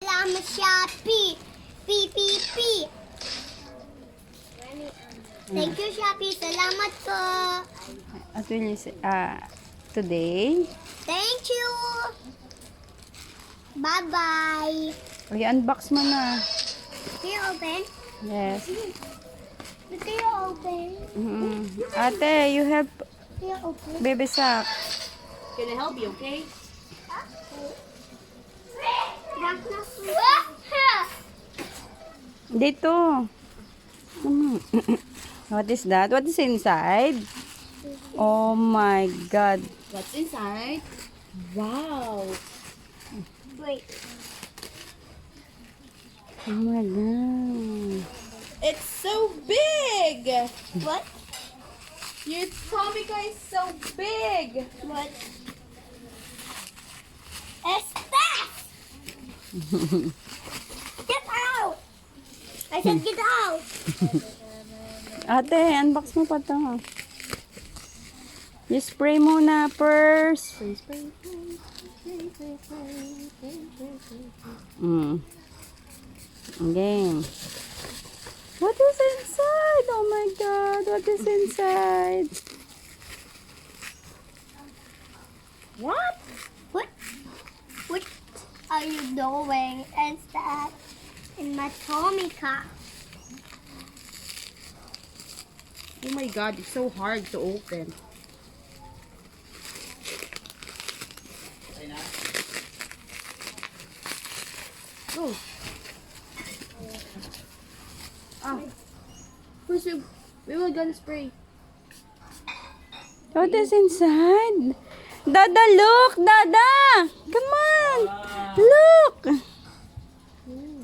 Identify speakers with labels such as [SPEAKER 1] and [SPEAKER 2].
[SPEAKER 1] Salamat, Shopee. P. Thank you, Shopee. Salamat po.
[SPEAKER 2] What will you say? Today?
[SPEAKER 1] Thank you. Bye-bye.
[SPEAKER 2] Okay, unbox mo na.
[SPEAKER 1] Can you open?
[SPEAKER 2] Yes.
[SPEAKER 1] Can you open?
[SPEAKER 2] Ate, you help
[SPEAKER 1] Can you open?
[SPEAKER 2] baby Zuck.
[SPEAKER 3] Can I help you, okay?
[SPEAKER 2] Dito. What is that? What is inside? Oh my God.
[SPEAKER 3] What's inside? Wow!
[SPEAKER 1] Wait.
[SPEAKER 2] Oh my God.
[SPEAKER 3] It's so big!
[SPEAKER 1] What?
[SPEAKER 3] Your tummy is so big!
[SPEAKER 1] What? Estás! Get out! I said get out!
[SPEAKER 2] Ate, unbox mo pa to. You spray muna first.
[SPEAKER 3] Spray.
[SPEAKER 2] Again. What is inside? Oh my God. What is inside?
[SPEAKER 3] What?
[SPEAKER 1] What are you doing? Is that in my tummy cup?
[SPEAKER 3] Oh my God, it's so hard to open. Oh. First we were gonna spray.
[SPEAKER 2] What is inside? Dada, look! Dada! Come on! Look!